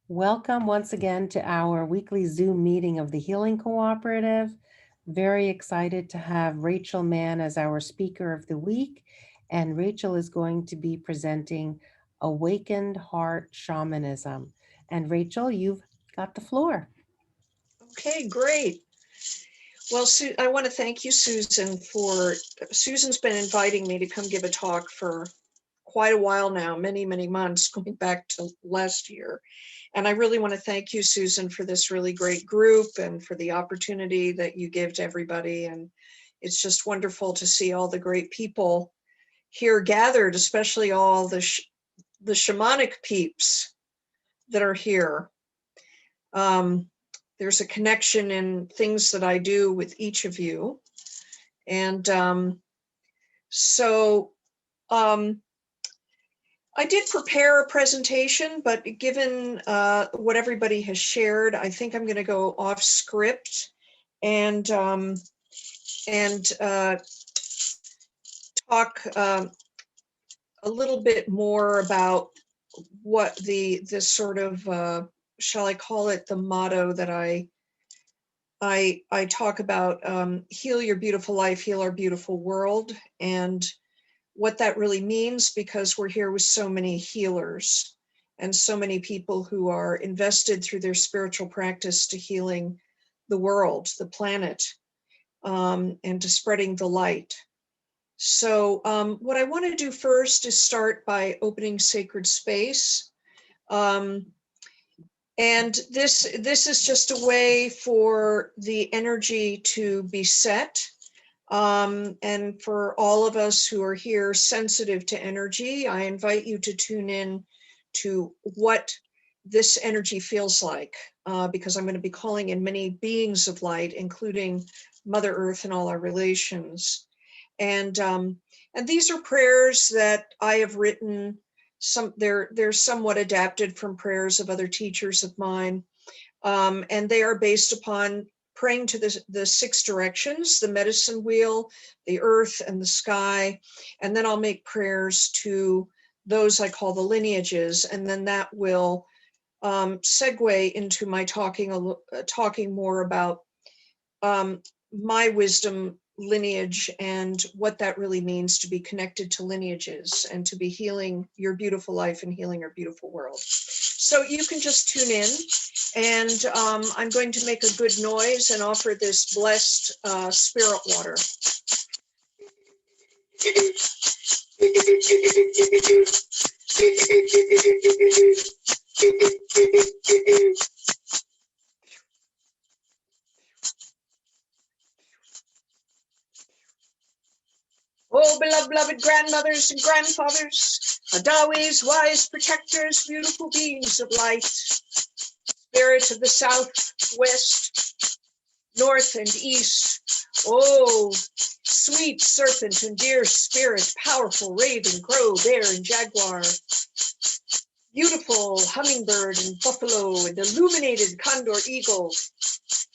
Welcome once again to our weekly Zoom meeting of the Healing Cooperative. Very excited to have Rachel Mann as our speaker of the week. And Rachel is going to be presenting Awakened Heart Shamanism. And Rachel, you've got the floor. Okay, great. Well, I want to thank you, Susan's been inviting me to come give a talk for quite a while now, many, many months, going back to last year. And I really want to thank you, Susan, for this really great group and for the opportunity that you give to everybody. And it's just wonderful to see all the great people here gathered, especially all the shamanic peeps that are here. There's a connection in things that I do with each of you. And I did prepare a presentation, but given what everybody has shared, I think I'm going to go off script and talk a little bit more about what the sort of, shall I call it, the motto that I talk about, heal your beautiful life, heal our beautiful world, and what that really means, because we're here with so many healers and so many people who are invested through their spiritual practice to healing the world, the planet, and to spreading the light. So what I want to do first is start by opening sacred space. And this is just a way for the energy to be set. And for all of us who are here sensitive to energy, I invite you to tune in to what this energy feels like, because I'm going to be calling in many beings of light, including Mother Earth and all our relations. And these are prayers that I have written. They're somewhat adapted from prayers of other teachers of mine, and they are based upon praying to the six directions, the medicine wheel, the earth, and the sky. And then I'll make prayers to those I call the lineages, and then that will segue into my talking more about my wisdom lineage and what that really means to be connected to lineages and to be healing your beautiful life and healing our beautiful world. So you can just tune in, and I'm going to make a good noise and offer this blessed spirit water. Oh, beloved grandmothers and grandfathers, Adawis, wise protectors, beautiful beings of light, spirits of the south, west, north, and east. Oh, sweet serpent and dear spirit, powerful raven, crow, bear, and jaguar, beautiful hummingbird and buffalo, and illuminated condor eagle.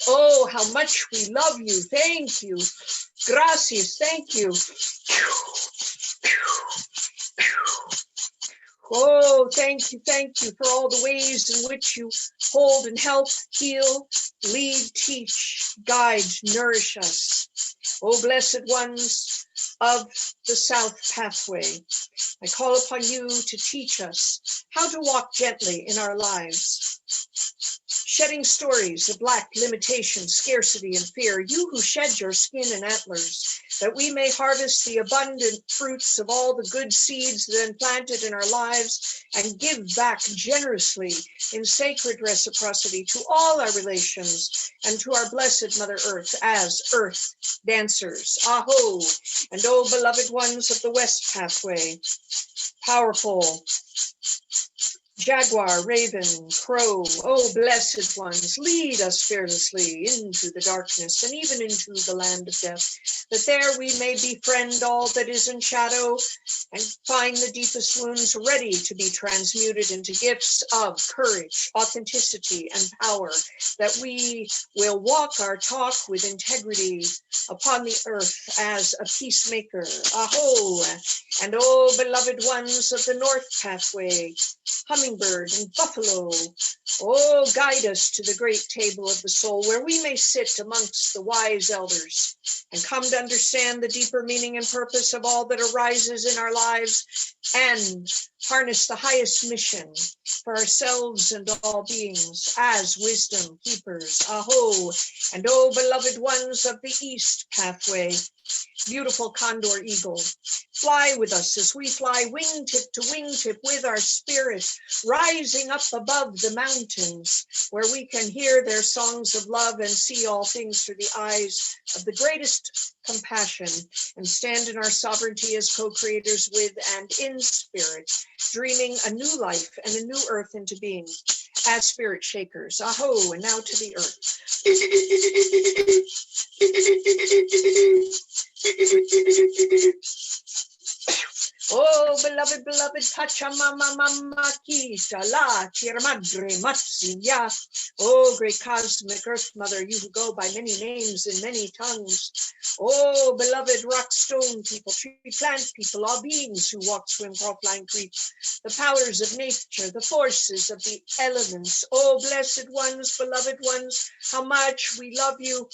Oh, how much we love you. Thank you. Gracias. Thank you. Oh, thank you for all the ways in which you hold and help, heal, lead, teach, guide, nourish us. Oh, blessed ones of the South Pathway, I call upon you to teach us how to walk gently in our lives, shedding stories of lack, limitation, scarcity, and fear. You who shed your skin and antlers, that we may harvest the abundant fruits of all the good seeds then planted in our lives and give back generously in sacred reciprocity to all our relations and to our blessed Mother Earth as Earth dancers. Aho! And oh, beloved ones of the West Pathway, powerful, Jaguar, raven, crow, oh blessed ones, lead us fearlessly into the darkness and even into the land of death, that there we may befriend all that is in shadow and find the deepest wounds ready to be transmuted into gifts of courage, authenticity, and power, that we will walk our talk with integrity upon the earth as a peacemaker. Aho! And oh, beloved ones of the North Pathway, hummingbird and buffalo, oh, guide us to the great table of the soul, where we may sit amongst the wise elders and come to understand the deeper meaning and purpose of all that arises in our lives and harness the highest mission for ourselves and all beings as wisdom keepers. Aho! And oh, beloved ones of the East Pathway, beautiful condor eagle, fly with us as we fly wingtip to wingtip with our spirit, rising up above the mountains, where we can hear their songs of love and see all things through the eyes of the greatest compassion, and stand in our sovereignty as co-creators with and in spirit, dreaming a new life and a new earth into being as spirit shakers. Aho, and now to the earth. Oh, beloved, beloved, Pachamama-mama-kita la Tierra-Madre Matsuya. Oh, great cosmic earth mother, you who go by many names in many tongues. Oh, beloved rock stone people, tree plant people, all beings who walk, swim, crawl, fly, and creep. The powers of nature, the forces of the elements. Oh, blessed ones, beloved ones, how much we love you.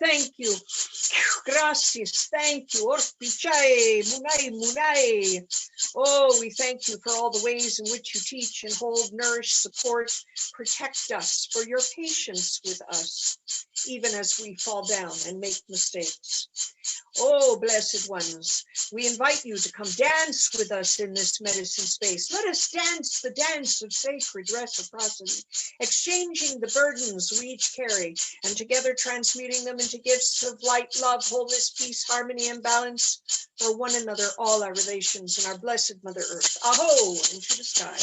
Thank you. Gracias. Thank you. Orpichae, munai, munai. Oh, we thank you for all the ways in which you teach and hold, nourish, support, protect us, for your patience with us, even as we fall down and make mistakes. Oh, blessed ones, we invite you to come dance with us in this medicine space. Let us dance the dance of sacred reciprocity, exchanging the burdens we each carry, and together transmuting them into gifts of light, love, wholeness, peace, harmony, and balance for one another, all our relations, and our blessed Mother Earth. Aho, into the sky.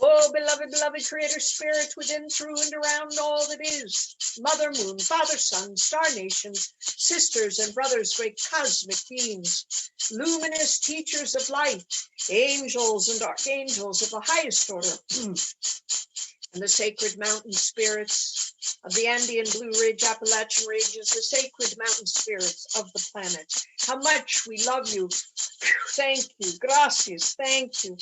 Oh, beloved, beloved creator spirit within, through, and around all that is. Mother Moon, Father Sun, star nations, sisters and brothers, great cosmic beings, luminous teachers of light, angels and archangels of the highest order, and the sacred mountain spirits of the Andean, Blue Ridge, Appalachian ranges, the sacred mountain spirits of the planet. How much we love you. Thank you. Gracias. Thank you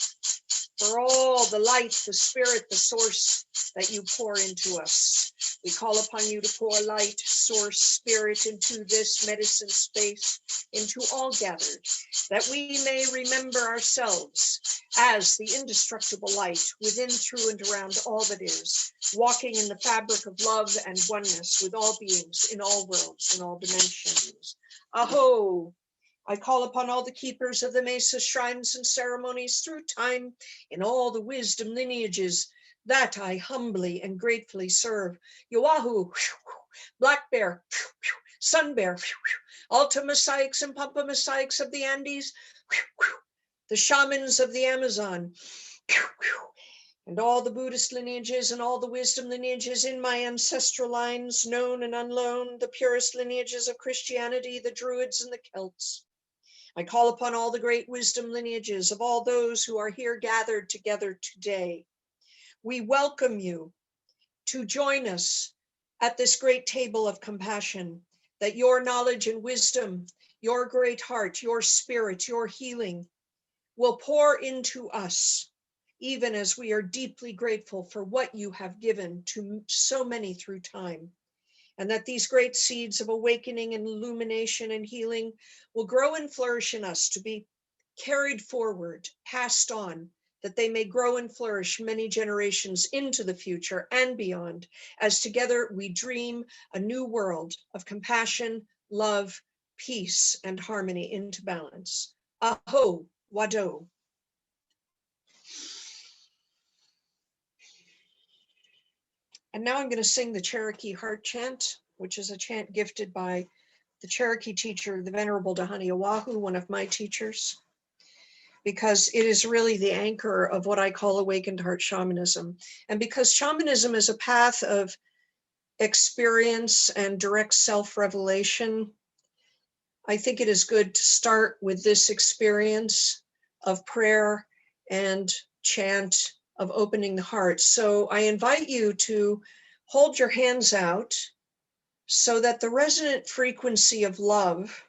for all the light, the spirit, the source that you pour into us. We call upon you to pour light, source, spirit into this medicine space, into all gathered, that we may remember ourselves as the indestructible light within, through, and around all that is, walking in the fabric of love and oneness with all beings in all worlds, in all dimensions. Aho! I call upon all the keepers of the mesa shrines and ceremonies through time in all the wisdom lineages that I humbly and gratefully serve. Yoahu, Black Bear, Sun Bear, Alta Messiahs and Pampa Messiahs of the Andes, the shamans of the Amazon, and all the Buddhist lineages and all the wisdom lineages in my ancestral lines, known and unknown, the purest lineages of Christianity, the Druids and the Celts. I call upon all the great wisdom lineages of all those who are here gathered together today. We welcome you to join us at this great table of compassion, that your knowledge and wisdom, your great heart, your spirit, your healing will pour into us, even as we are deeply grateful for what you have given to so many through time. And that these great seeds of awakening and illumination and healing will grow and flourish in us to be carried forward, passed on, that they may grow and flourish many generations into the future and beyond, as together we dream a new world of compassion, love, peace, and harmony into balance. Aho, Wado. And now I'm going to sing the Cherokee Heart Chant, which is a chant gifted by the Cherokee teacher, the Venerable Dahani Oahu, one of my teachers, because it is really the anchor of what I call awakened heart shamanism. And because shamanism is a path of experience and direct self-revelation, I think it is good to start with this experience of prayer and chant, of opening the heart. So I invite you to hold your hands out so that the resonant frequency of love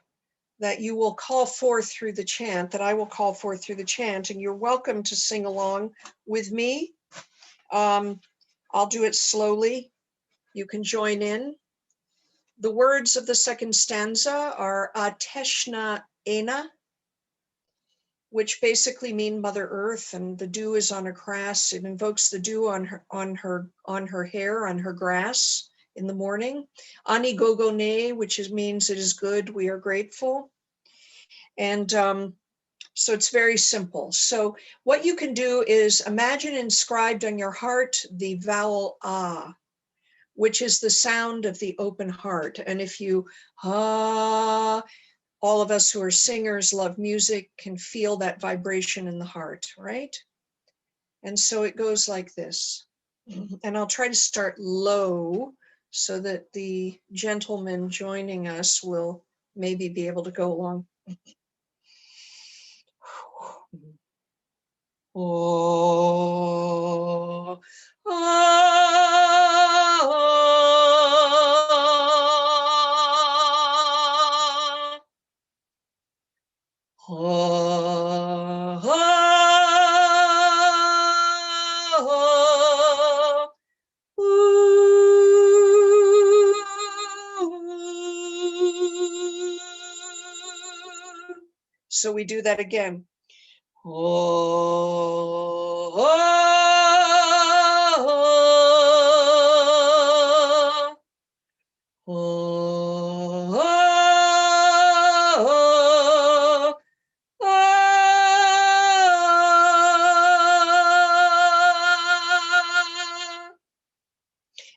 that you will call forth through the chant, that I will call forth through the chant, and you're welcome to sing along with me. I'll do it slowly. You can join in. The words of the second stanza are Ateshna Ena, which basically mean Mother Earth, and the dew is on her grass. It invokes the dew on her hair, on her grass in the morning. Ani Gogo Ne, which means it is good, we are grateful. And so it's very simple. So what you can do is imagine inscribed on your heart the vowel Ah, which is the sound of the open heart. And if you all of us who are singers, love music, can feel that vibration in the heart, right? And so it goes like this. And I'll try to start low so that the gentleman joining us will maybe be able to go along. Oh, so we do that again.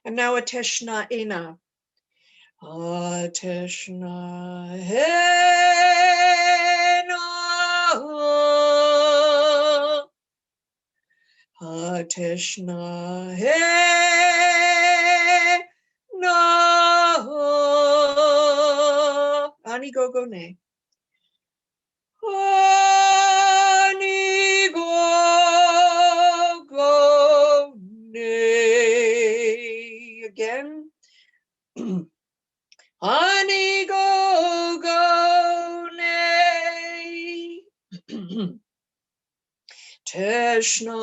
And now Ateshna Ena. Ateshna Ena. Ateshna Ena. Ani Gogo Ne. Ani Gogo Ne. Again. Ani Gogo Ne. Teshna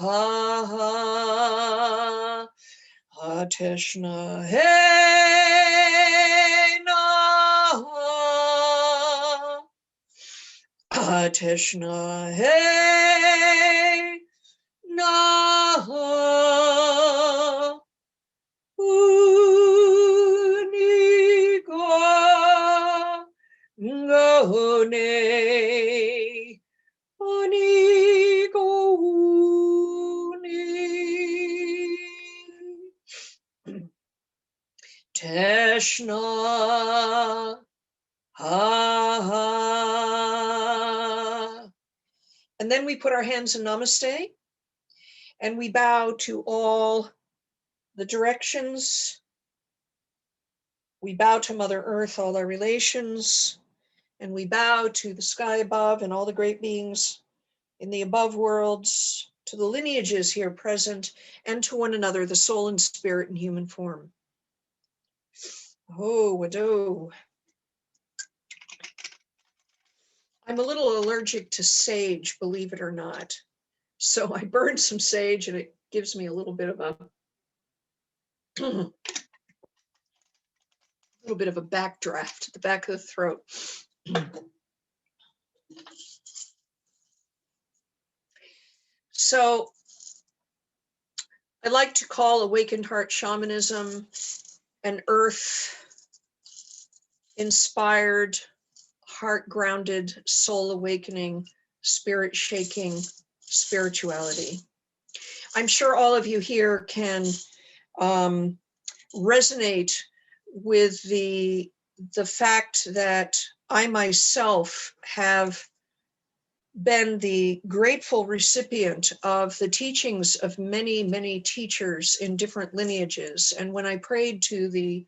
ha Teshna Hena. Teshna Hena. Go ne, ani go ne. Teshna ha. And then we put our hands in Namaste, and we bow to all the directions. We bow to Mother Earth, all our relations, and we bow to the sky above and all the great beings in the above worlds, to the lineages here present, and to one another, the soul and spirit in human form. Oh, Wado. I'm a little allergic to sage, believe it or not. So I burned some sage and it gives me a little bit of a backdraft at the back of the throat. So I like to call awakened heart shamanism an earth inspired, heart grounded, soul awakening, spirit shaking spirituality. I'm sure all of you here can resonate with the the fact that I myself have been the grateful recipient of the teachings of many, many teachers in different lineages. And when I prayed to the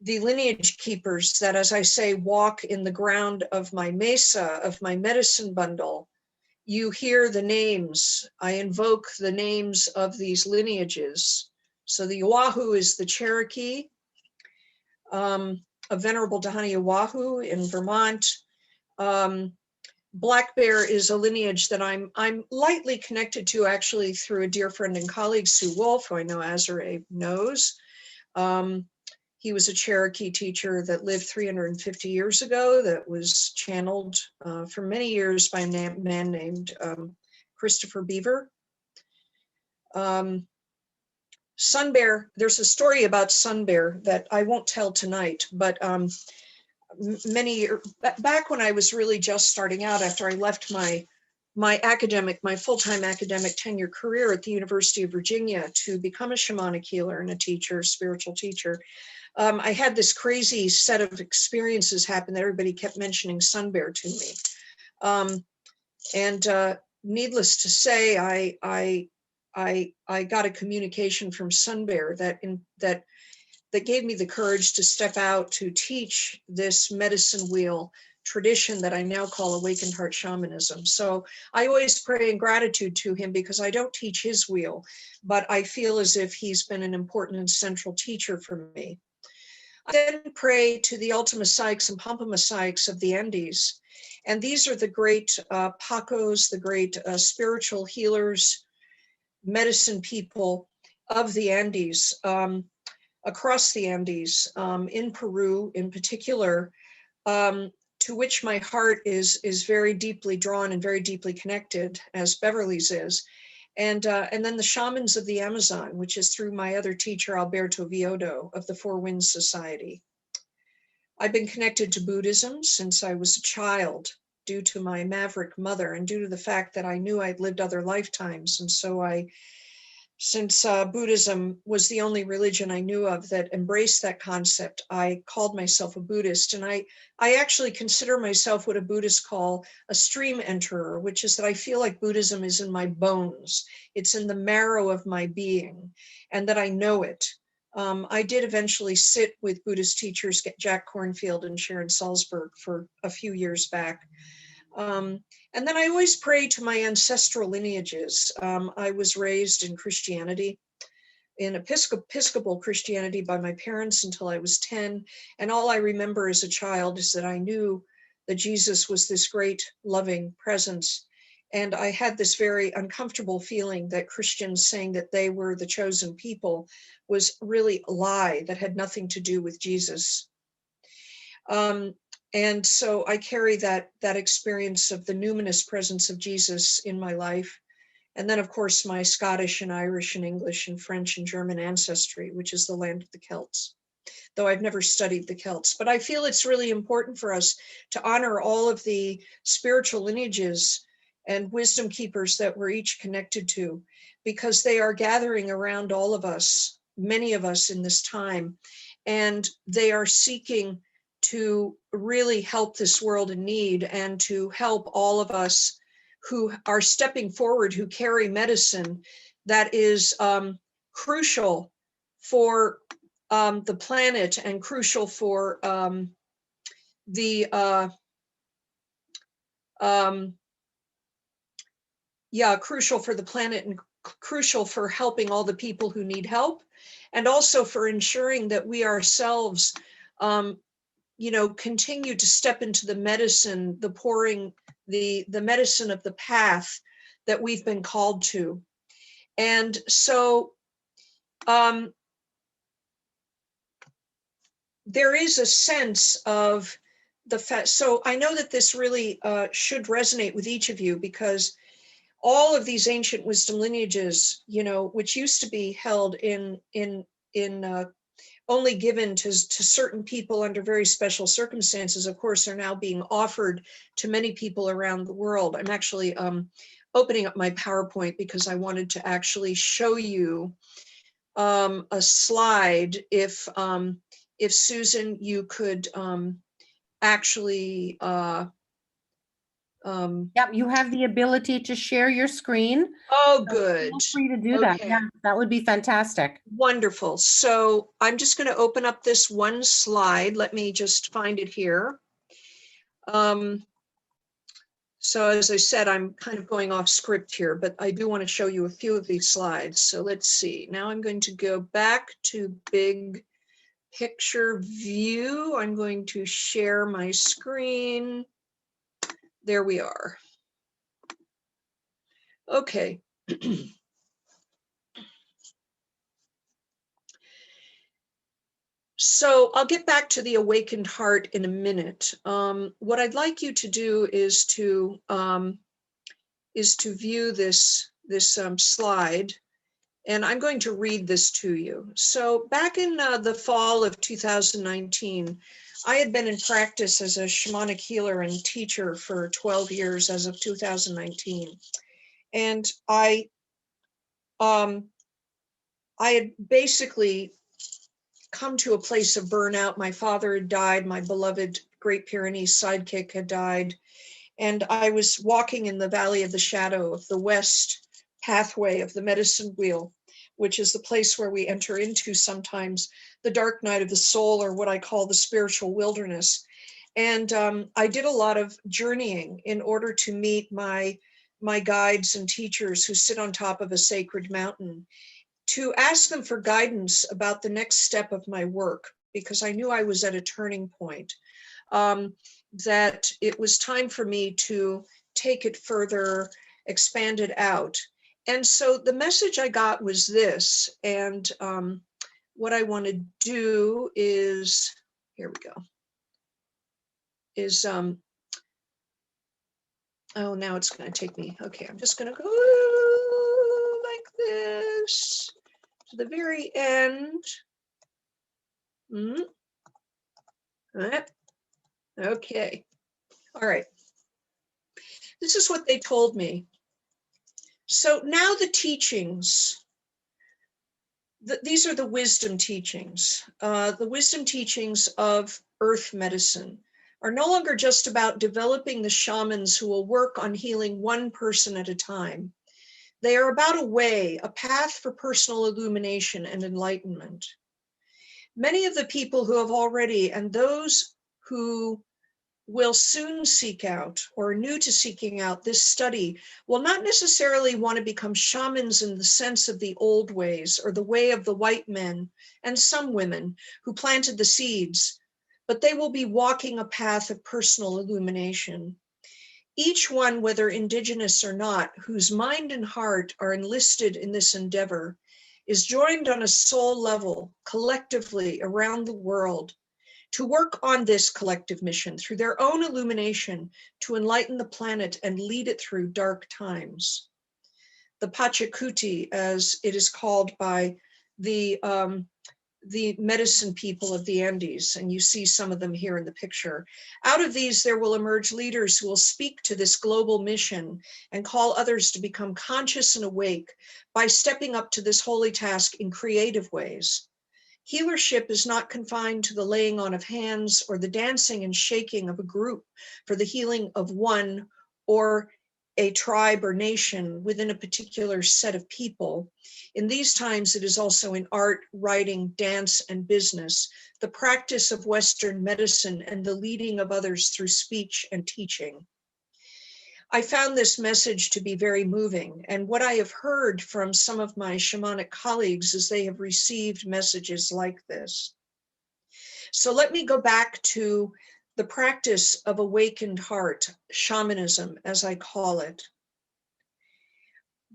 lineage keepers that, as I say, walk in the ground of my mesa, of my medicine bundle, you hear the names. I invoke the names of these lineages. So the Oahu is the Cherokee, a Venerable Dahani Oahu in Vermont. Black Bear is a lineage that I'm lightly connected to, actually, through a dear friend and colleague, Sue Wolf, who I know Azure knows. He was a Cherokee teacher that lived 350 years ago, that was channeled for many years by a man named Christopher Beaver. Sun Bear, there's a story about Sun Bear that I won't tell tonight, but many years back, when I was really just starting out, after I left my full-time academic tenure career at the University of Virginia to become a shamanic healer and a teacher, spiritual teacher, I had this crazy set of experiences happen that everybody kept mentioning Sun Bear to me. Needless to say, I got a communication from Sun Bear that gave me the courage to step out to teach this medicine wheel tradition that I now call awakened heart shamanism. So I always pray in gratitude to him, because I don't teach his wheel, but I feel as if he's been an important and central teacher for me. I then pray to the Ultima Psyches and Pampama Psyches of the Andes. And these are the great Pacos, the great spiritual healers, medicine people of the Andes, across the Andes, in Peru in particular, to which my heart is very deeply drawn and very deeply connected, as Beverly's is. And then the shamans of the Amazon, which is through my other teacher, Alberto Viodo of the Four Winds Society. I've been connected to Buddhism since I was a child, due to my maverick mother and due to the fact that I knew I'd lived other lifetimes. And so since Buddhism was the only religion I knew of that embraced that concept, I called myself a Buddhist. And I actually consider myself what a Buddhist call a stream enterer, which is that I feel like Buddhism is in my bones. It's in the marrow of my being, and that I know it. I did eventually sit with Buddhist teachers, Jack Kornfield and Sharon Salzberg, for a few years back. And then I always pray to my ancestral lineages. I was raised in Christianity, in Episcopal Christianity, by my parents until I was 10. And all I remember as a child is that I knew that Jesus was this great, loving presence. And I had this very uncomfortable feeling that Christians saying that they were the chosen people was really a lie that had nothing to do with Jesus. And so I carry that experience of the numinous presence of Jesus in my life. And then, of course, my Scottish and Irish and English and French and German ancestry, which is the land of the Celts, though I've never studied the Celts. But I feel it's really important for us to honor all of the spiritual lineages and wisdom keepers that we're each connected to, because they are gathering around all of us, many of us in this time, and they are seeking to really help this world in need and to help all of us who are stepping forward, who carry medicine that is crucial for the planet and crucial for crucial for the planet and crucial for helping all the people who need help, and also for ensuring that we ourselves continue to step into the medicine, the medicine of the path that we've been called to. And so there is a sense of the fact. So I know that this really should resonate with each of you, because all of these ancient wisdom lineages, which used to be held in only given to certain people under very special circumstances, of course, are now being offered to many people around the world. I'm actually opening up my PowerPoint because I wanted to actually show you a slide, if if Susan, you could actually, Yep, you have the ability to share your screen. oh, So good. feel free to do that. Okay. Yeah, that would be fantastic. Wonderful. So I'm just going to open up this one slide. Let me just find it here. So as I said, I'm kind of going off script here, but I do want to show you a few of these slides. So let's see. Now I'm going to go back to big picture view. I'm going to share my screen. There we are. Okay. So I'll get back to the awakened heart in a minute. What I'd like you to do is to view this slide, and I'm going to read this to you. So back in the fall of 2019, I had been in practice as a shamanic healer and teacher for 12 years as of 2019, and I had basically come to a place of burnout. My father had died. My beloved Great Pyrenees sidekick had died. And I was walking in the valley of the shadow of the west pathway of the medicine wheel, which is the place where we enter into sometimes the dark night of the soul, or what I call the spiritual wilderness. And I did a lot of journeying in order to meet my guides and teachers who sit on top of a sacred mountain, to ask them for guidance about the next step of my work, because I knew I was at a turning point, that it was time for me to take it further, expand it out. And so the message I got was this, and what I want to do is, here we go, is, oh, now it's going to take me, okay, I'm just going to go like this to the very end. Okay. All right. This is what they told me. So now the teachings, these are the wisdom teachings. The wisdom teachings of earth medicine are no longer just about developing the shamans who will work on healing one person at a time. They are about a way, a path for personal illumination and enlightenment. Many of the people who have already, and those who will soon seek out, or are new to seeking out this study, will not necessarily want to become shamans in the sense of the old ways, or the way of the white men and some women who planted the seeds, but they will be walking a path of personal illumination. Each one, whether indigenous or not, whose mind and heart are enlisted in this endeavor, is joined on a soul level, collectively around the world, to work on this collective mission through their own illumination, to enlighten the planet and lead it through dark times. The Pachacuti, as it is called by the medicine people of the Andes, and you see some of them here in the picture. Out of these, there will emerge leaders who will speak to this global mission and call others to become conscious and awake by stepping up to this holy task in creative ways. Healership is not confined to the laying on of hands or the dancing and shaking of a group for the healing of one or a tribe or nation within a particular set of people. In these times, it is also in art, writing, dance, and business, the practice of Western medicine, and the leading of others through speech and teaching. I found this message to be very moving, and what I have heard from some of my shamanic colleagues is they have received messages like this. So let me go back to the practice of awakened heart, shamanism, as I call it.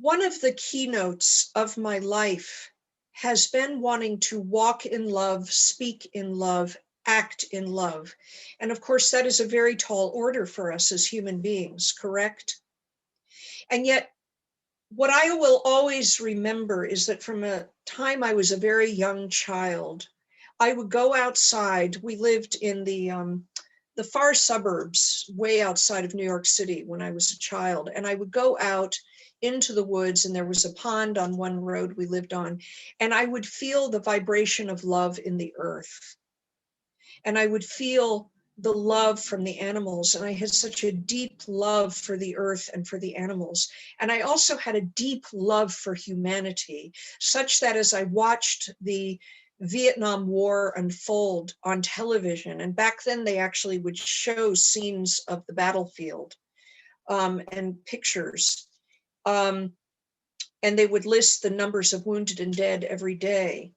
One of the keynotes of my life has been wanting to walk in love, speak in love, act in love. And of course, that is a very tall order for us as human beings, correct? And yet, what I will always remember is that from a time I was a very young child, I would go outside. We lived in the far suburbs, way outside of New York City when I was a child. And I would go out into the woods, and there was a pond on one road we lived on, and I would feel the vibration of love in the earth. and I would feel the love from the animals. And I had such a deep love for the earth and for the animals. And I also had a deep love for humanity, such that as I watched the Vietnam War unfold on television, and back then they actually would show scenes of the battlefield and pictures. And they would list the numbers of wounded and dead every day.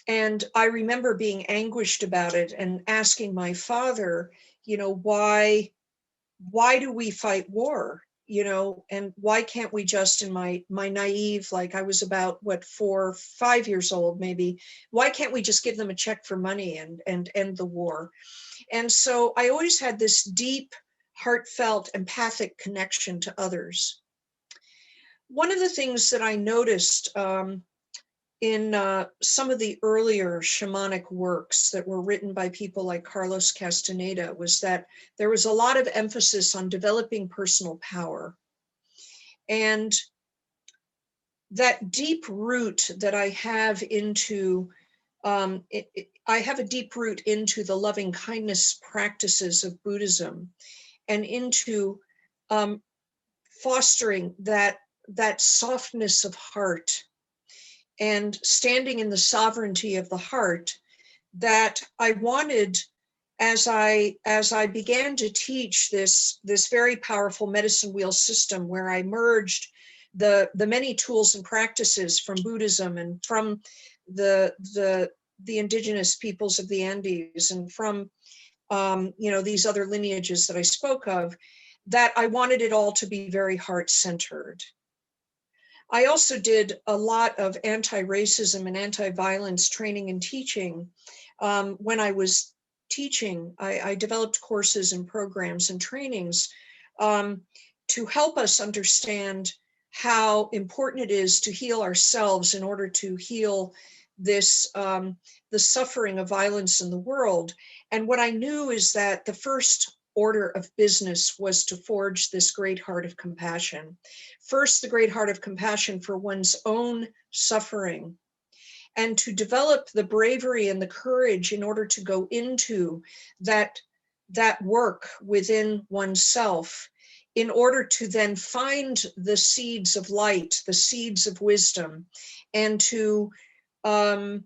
And I remember being anguished about it and asking my father, why do we fight war? And why can't we just, in my naive, like I was about 4, 5 years old, maybe, why can't we just give them a check for money and end the war? And so I always had this deep, heartfelt, empathic connection to others. One of the things that I noticed in some of the earlier shamanic works that were written by people like Carlos Castaneda was that there was a lot of emphasis on developing personal power. And that deep root that I have into, I have a deep root into the loving kindness practices of Buddhism and into fostering that softness of heart and standing in the sovereignty of the heart, that I wanted, as I began to teach this very powerful medicine wheel system, where I merged the many tools and practices from Buddhism and from the indigenous peoples of the Andes and from these other lineages that I spoke of, that I wanted it all to be very heart-centered. I also did a lot of anti-racism and anti-violence training and teaching. When I was teaching, I developed courses and programs and trainings to help us understand how important it is to heal ourselves in order to heal this, the suffering of violence in the world. And what I knew is that the first order of business was to forge this great heart of compassion. First, the great heart of compassion for one's own suffering, and to develop the bravery and the courage in order to go into that work within oneself, in order to then find the seeds of light, the seeds of wisdom, and to then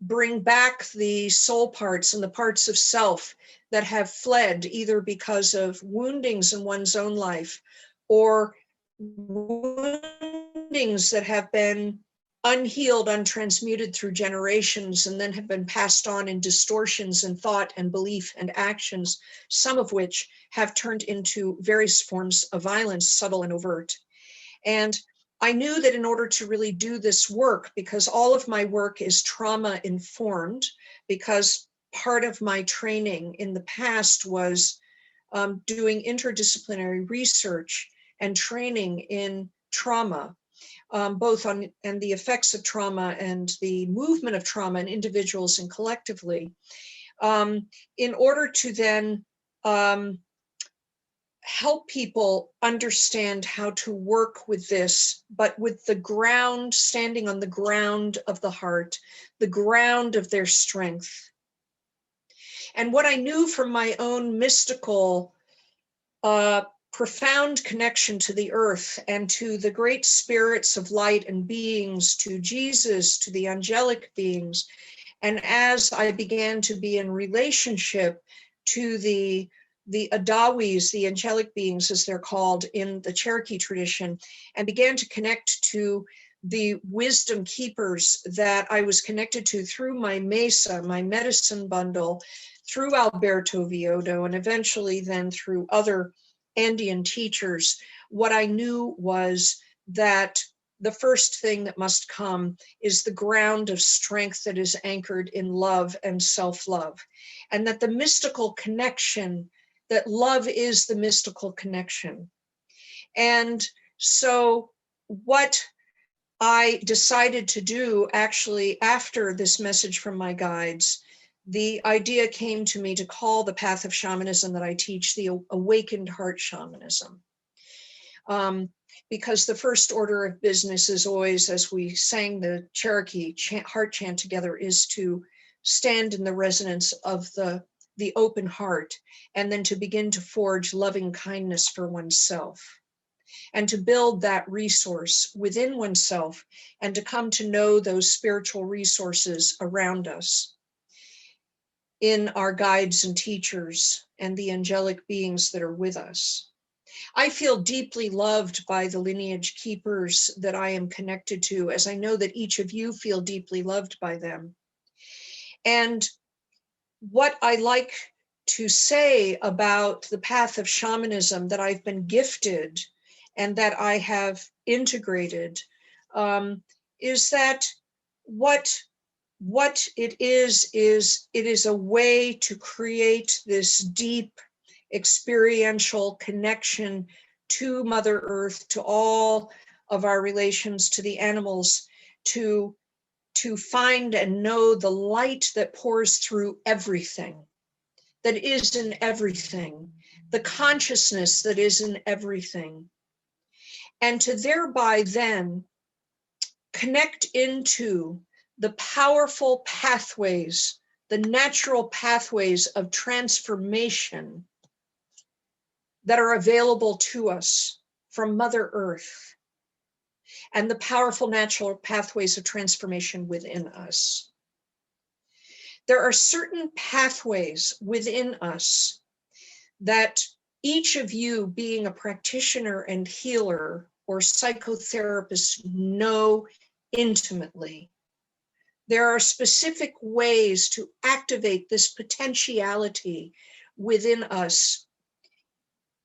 bring back the soul parts and the parts of self that have fled, either because of woundings in one's own life or woundings that have been unhealed, untransmuted through generations, and then have been passed on in distortions in thought and belief and actions, some of which have turned into various forms of violence, subtle and overt. And I knew that in order to really do this work, because all of my work is trauma informed, because part of my training in the past was doing interdisciplinary research and training in trauma, both on and the effects of trauma and the movement of trauma in individuals and collectively, in order to then help people understand how to work with this, but with the ground, standing on the ground of the heart, the ground of their strength. And what I knew from my own mystical, profound connection to the earth and to the great spirits of light and beings, to Jesus, to the angelic beings, and as I began to be in relationship to the Adawis, the angelic beings, as they're called in the Cherokee tradition, and began to connect to the wisdom keepers that I was connected to through my mesa, my medicine bundle, through Alberto Viodo, and eventually then through other Andean teachers, what I knew was that the first thing that must come is the ground of strength that is anchored in love and self-love, and that the mystical connection, that love is the mystical connection. And so what I decided to do, actually, after this message from my guides, the idea came to me to call the path of shamanism that I teach the awakened heart shamanism. Because the first order of business is always, as we sang the Cherokee heart chant together, is to stand in the resonance of the open heart, and then to begin to forge loving kindness for oneself, and to build that resource within oneself, and to come to know those spiritual resources around us in our guides and teachers and the angelic beings that are with us. I feel deeply loved by the lineage keepers that I am connected to, as I know that each of you feel deeply loved by them. And what I like to say about the path of shamanism that I've been gifted and that I have integrated is that what it is it is a way to create this deep experiential connection to Mother Earth, to all of our relations to the animals, to find and know the light that pours through everything, that is in everything, the consciousness that is in everything, and to thereby then connect into the powerful pathways, the natural pathways of transformation that are available to us from Mother Earth, and the powerful natural pathways of transformation within us. There are certain pathways within us that each of you, being a practitioner and healer or psychotherapist, know intimately. There are specific ways to activate this potentiality within us,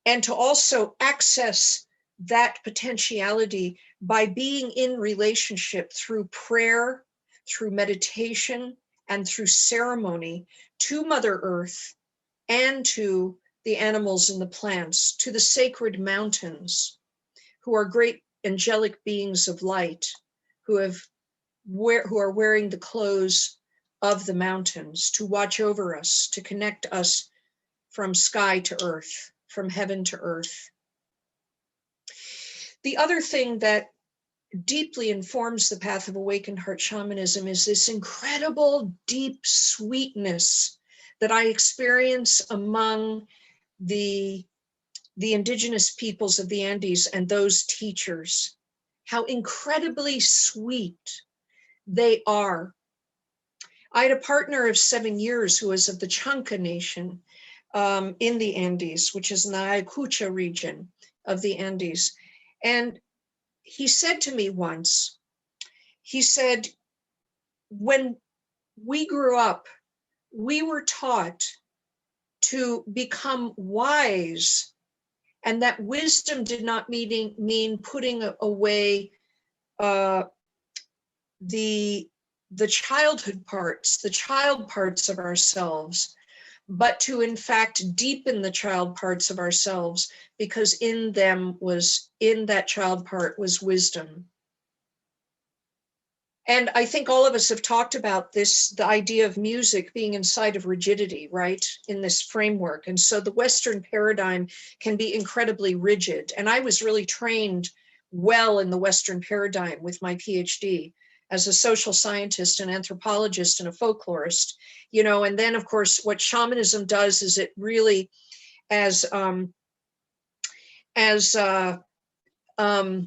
and to also access that potentiality by being in relationship through prayer, through meditation, and through ceremony to Mother Earth and to the animals and the plants, to the sacred mountains, who are great angelic beings of light, who are wearing the clothes of the mountains to watch over us, to connect us from sky to earth, from heaven to earth. The other thing that deeply informs the path of awakened heart shamanism is this incredible deep sweetness that I experience among the indigenous peoples of the Andes and those teachers, how incredibly sweet they are. I had a partner of 7 years who was of the Chanca Nation in the Andes, which is in the Ayacucho region of the Andes. And he said to me once, he said, when we grew up, we were taught to become wise, and that wisdom did not mean putting away the childhood parts, the child parts of ourselves, but to in fact deepen the child parts of ourselves, because in that child part was wisdom. And I think all of us have talked about this, the idea of music being inside of rigidity, right? In this framework. And so the Western paradigm can be incredibly rigid. And I was really trained well in the Western paradigm with my PhD as a social scientist, an anthropologist, and a folklorist, and then of course, what shamanism does is it really, is it, oh,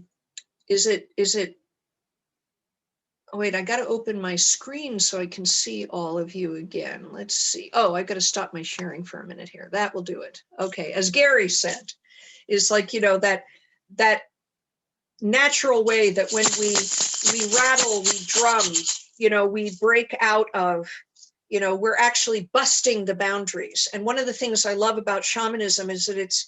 wait, I got to open my screen so I can see all of you again. Let's see. Oh, I got to stop my sharing for a minute here. That will do it. Okay. As Gary said, is like, that natural way that when we rattle, we drum, we break out of, we're actually busting the boundaries. And one of the things I love about shamanism is that it's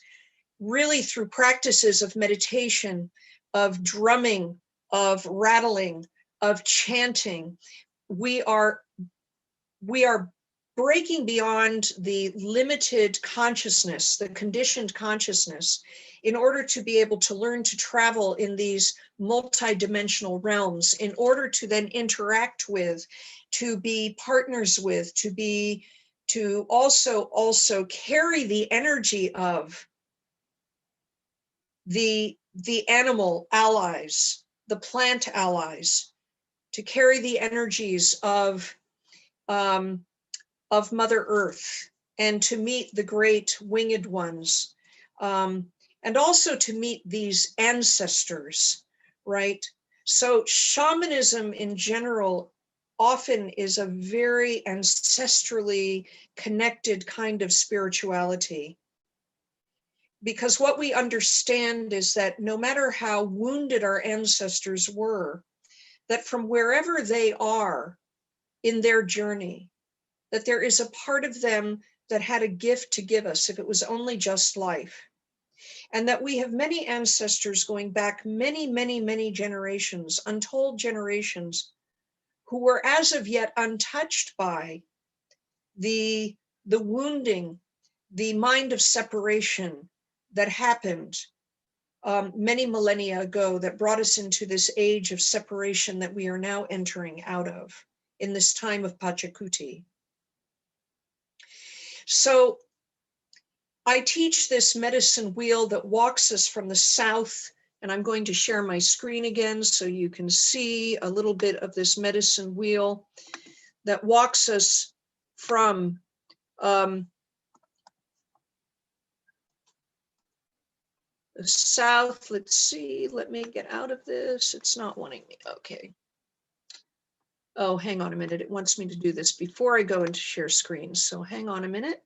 really through practices of meditation, of drumming, of rattling, of chanting, we are breaking beyond the limited consciousness, the conditioned consciousness, in order to be able to learn to travel in these multidimensional realms, in order to then interact with, to be partners with, to also carry the energy of the animal allies, the plant allies, to carry the energies of of Mother Earth, and to meet the great winged ones, and also to meet these ancestors, right? So shamanism in general often is a very ancestrally connected kind of spirituality. Because what we understand is that no matter how wounded our ancestors were, that from wherever they are in their journey, that there is a part of them that had a gift to give us, if it was only just life. And that we have many ancestors going back many, many, many generations, untold generations, who were as of yet untouched by the wounding, the mind of separation that happened many millennia ago, that brought us into this age of separation that we are now entering out of in this time of Pachacuti. So I teach this medicine wheel that walks us from the south, and I'm going to share my screen again so you can see a little bit of this medicine wheel that walks us from the south. Let's see, let me get out of this. It's not wanting me, okay. Oh, hang on a minute. It wants me to do this before I go into share screen. So hang on a minute.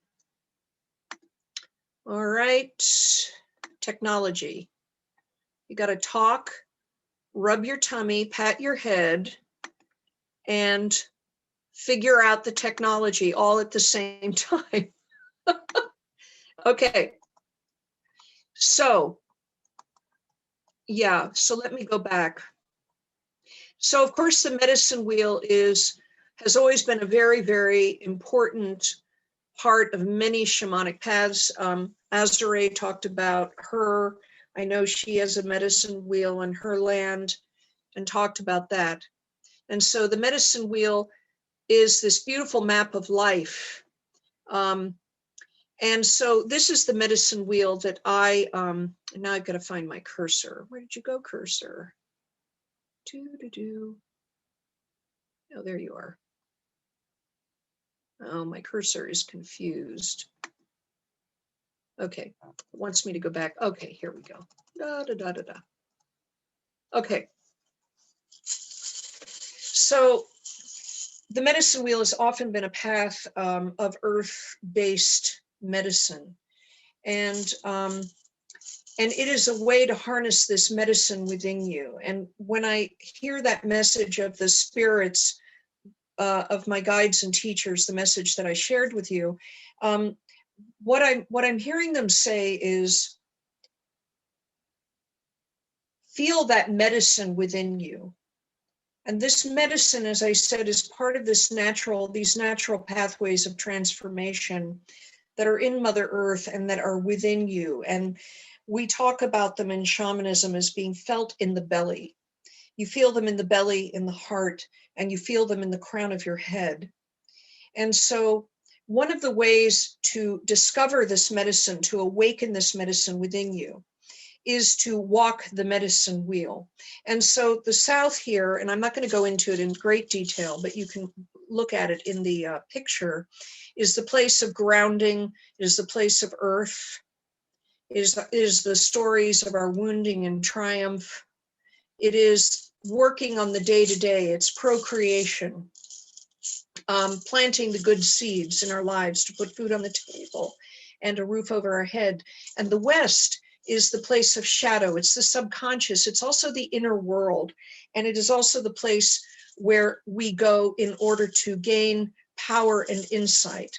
All right, technology. You got to talk, rub your tummy, pat your head, and figure out the technology all at the same time. Okay. So, yeah, so let me go back. So of course the medicine wheel has always been a very, very important part of many shamanic paths. Azure talked about her. I know she has a medicine wheel on her land and talked about that. And so the medicine wheel is this beautiful map of life. And so this is the medicine wheel that now I've got to find my cursor. Where did you go, cursor? Oh, there you are. Oh, my cursor is confused. Okay, it wants me to go back. Okay, here we go. Okay. So the medicine wheel has often been a path of earth-based medicine. And it is a way to harness this medicine within you. And when I hear that message of the spirits of my guides and teachers, the message that I shared with you, what I'm hearing them say is, feel that medicine within you. And this medicine, as I said, is part of these natural pathways of transformation that are in Mother Earth and that are within you. And we talk about them in shamanism as being felt in the belly. You feel them in the belly, in the heart, and you feel them in the crown of your head. And so one of the ways to discover this medicine, to awaken this medicine within you, is to walk the medicine wheel. And so the south here, and I'm not going to go into it in great detail, but you can look at it in the picture, is the place of grounding, is the place of earth, is the stories of our wounding and triumph. It is working on the day-to-day, it's procreation, planting the good seeds in our lives to put food on the table and a roof over our head. And the west is the place of shadow. It's the subconscious. It's also the inner world. And it is also the place where we go in order to gain power and insight,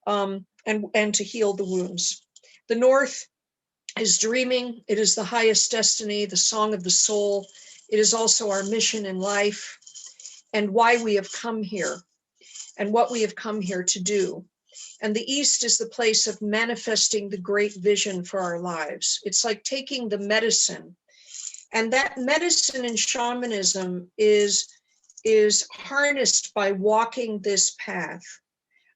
and to heal the wounds. The north is dreaming. It is the highest destiny, the song of the soul. It is also our mission in life and why we have come here and what we have come here to do. And the east is the place of manifesting the great vision for our lives. It's like taking the medicine, and that medicine in shamanism is harnessed by walking this path,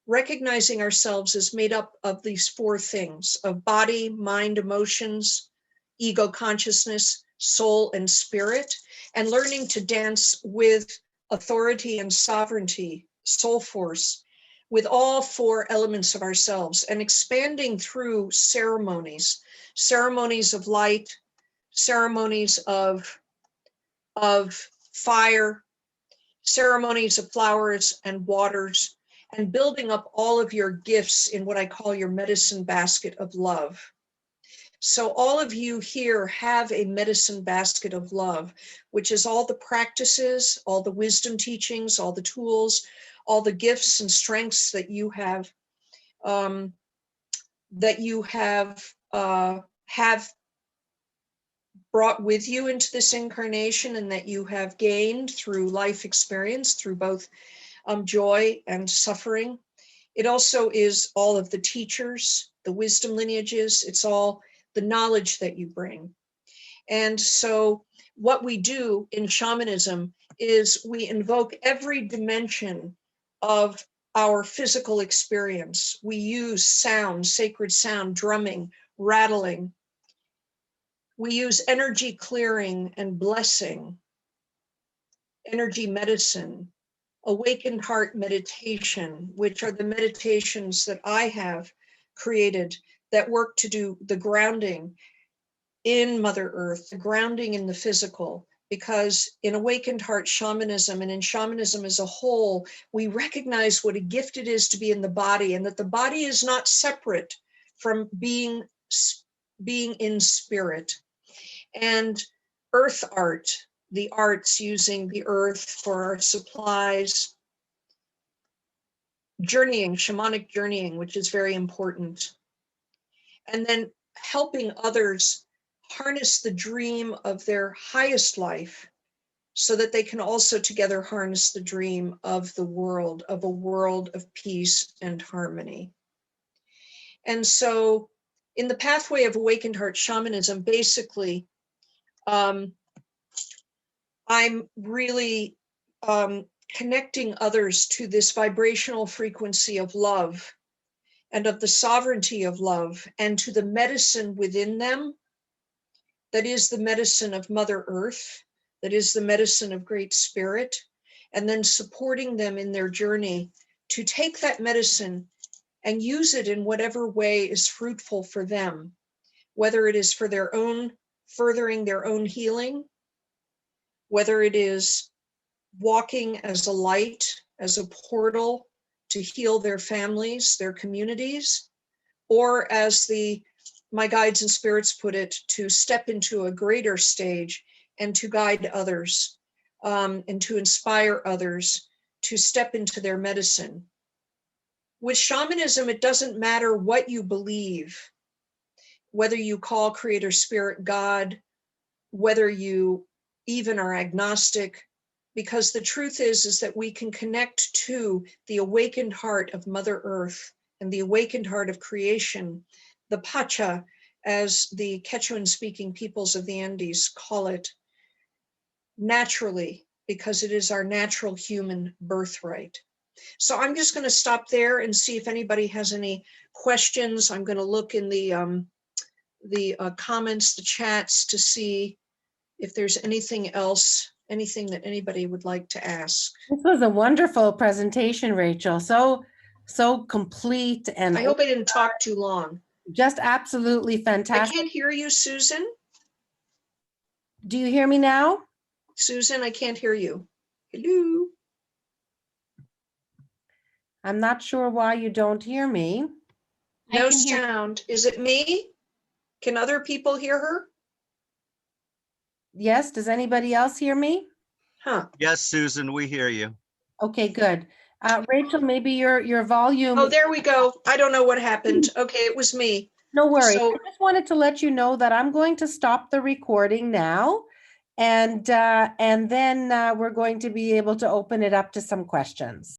recognizing ourselves as made up of these four things of body, mind, emotions, ego consciousness, soul, and spirit, and learning to dance with authority and sovereignty soul force with all four elements of ourselves, and expanding through ceremonies of light, ceremonies of fire, ceremonies of flowers and waters, and building up all of your gifts in what I call your medicine basket of love. So all of you here have a medicine basket of love, which is all the practices, all the wisdom teachings, all the tools, all the gifts and strengths that you have brought with you into this incarnation, and that you have gained through life experience, through both joy and suffering. It also is all of the teachers, the wisdom lineages. It's all the knowledge that you bring. And so what we do in shamanism is we invoke every dimension of our physical experience. We use sound, sacred sound, drumming, rattling. We use energy clearing and blessing, energy medicine, awakened heart meditation, which are the meditations that I have created that work to do the grounding in Mother Earth, the grounding in the physical. Because in awakened heart shamanism, and in shamanism as a whole, we recognize what a gift it is to be in the body, and that the body is not separate from being in spirit. And earth art, the arts using the earth for our supplies, journeying, shamanic journeying, which is very important. And then helping others harness the dream of their highest life so that they can also together harness the dream of the world, of a world of peace and harmony. And so in the pathway of awakened heart shamanism, basically, I'm really connecting others to this vibrational frequency of love and of the sovereignty of love, and to the medicine within them, that is the medicine of Mother Earth, that is the medicine of Great Spirit, and then supporting them in their journey to take that medicine and use it in whatever way is fruitful for them, whether it is for their own, furthering their own healing, whether it is walking as a light, as a portal to heal their families, their communities, or as my guides and spirits put it, to step into a greater stage and to guide others, and to inspire others to step into their medicine. With shamanism, it doesn't matter what you believe, whether you call Creator Spirit God, whether you even are agnostic, because the truth is that we can connect to the awakened heart of Mother Earth and the awakened heart of creation, the Pacha, as the Quechuan-speaking peoples of the Andes call it, naturally, because it is our natural human birthright. So I'm just going to stop there and see if anybody has any questions. I'm going to look in the comments, the chats, to see if there's anything else, anything that anybody would like to ask. This was a wonderful presentation, Rachel. So complete, and I hope I didn't talk too long. just absolutely fantastic. I can't hear you, Susan. Do you hear me now? Susan, I can't hear you. Hello. I'm not sure why you don't hear me. No sound. Is it me? Can other people hear her? Yes, does anybody else hear me? Huh. Yes, Susan, we hear you. Okay, good. Rachel, maybe your volume. Oh, there we go. I don't know what happened. Okay, it was me. No worries. So, I just wanted to let you know that I'm going to stop the recording now, and then we're going to be able to open it up to some questions.